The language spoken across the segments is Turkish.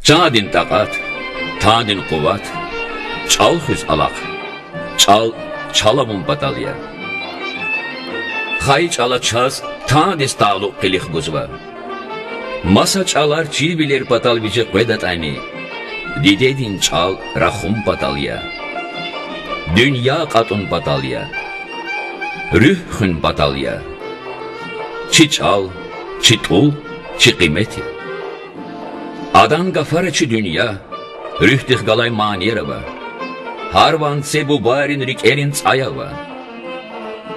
Çadin taqat, tadin quvat, çal hüz alaq, çalamun batalya. Xay çala çaz, tadis tağluq qilix guzva. Masa çalar çil bilir batal bici qedat ani. Didedin çal rahum batalya. Dünya qatun batalya. Rühün batalya. Çi çal, çi tul, çi qimeti. Adan gafara çi dünya, rühtih galay maniyerava. Harvan se bu barin rikerin tsayava.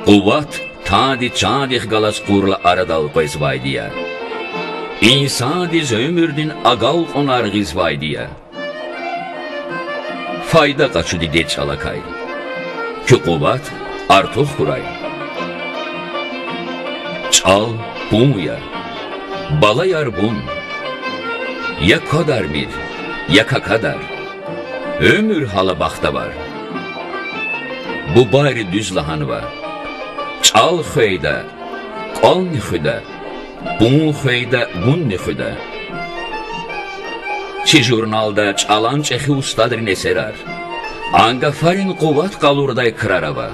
Quvat tadi çadih galas qurla aradal qezvaydiya. İnsan diz ömürdün agal onar gizvaydiya. Fayda qaçı dide çalakay. Ki quvat artıq kuray. Çal bumuya, balayar bun. Ya kadar bir, ya kakadar. Ömür hala baxta var. Bu bari düz lahan var. Çal xöyda, qalni xüda. Bun xöyda, bunni xüda. Çi jurnalda çalan çexi ustadır neserar. Anga farin quvat qalurday kırarava.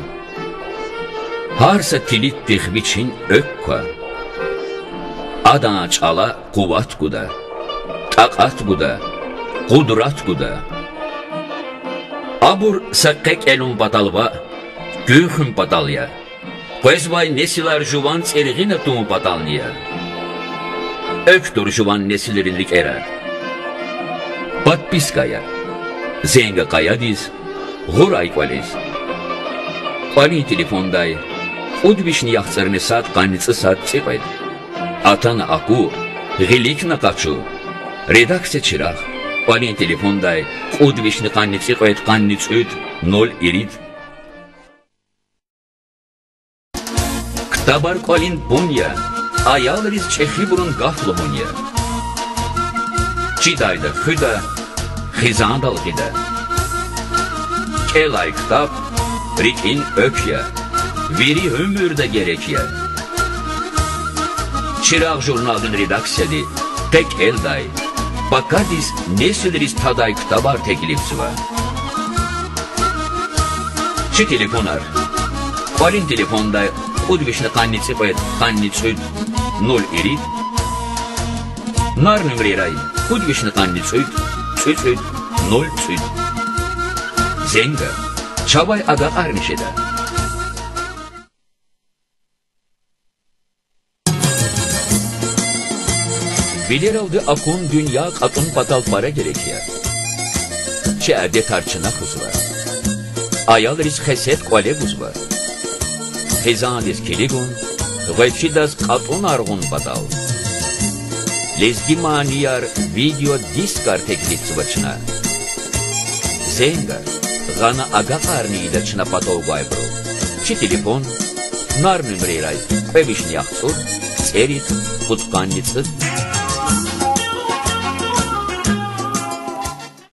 Harsa tilit dixbiçin ökka. Adan çala quvat guda. Taqat guda. Qudrat guda. Abur saqqek elun batalva. Gühün batalya. Qezvay nesilar juvan çerğine tuğ batalniya. Öktur juvan nesilirilik erar. Подпиская. Зенга каядиз, гурай квализ. Пани телефондай, удвишни яхцарны сад, канницы сад цепайд. Атана аку, гилик накачу. Редакция чирах. Пани телефондай, удвишни канницы квайд, канниц үд, 0 ирид. Ктабар квалин бунья, аялриз чехи бурун гафлумунья. Çidayda xüda, xizandal gida. Kelay kitap, rikin ökya, veri ömürde gerekya. Çıraq jurnalın redaksiyadi, tek elday, bakadiz nesiliriz taday kitabar teklifsiva. Çi telefonar, qalin telefonda, udvişni qannitsi bayat, qannitsüd, 0 erid. Nar nümreray, Kudvişni qannitsüd, çüd, 0 çüd. Zenga, çabay aga arnişeda. Bilir aldı akun dünya katun patal para gerekiyor. Çerde tarçına kızva. Ayal riz xeset qole guzva. Hezan riz keligun, gayçidas katun argun patal. Lezgi maniyar video diskar teklifsivachna. Zenga, gana aga qarniyda chna patolgay bro. Çi telefon, nar nümreray, qevishni yaxtsud, tserit, qutqannitsid,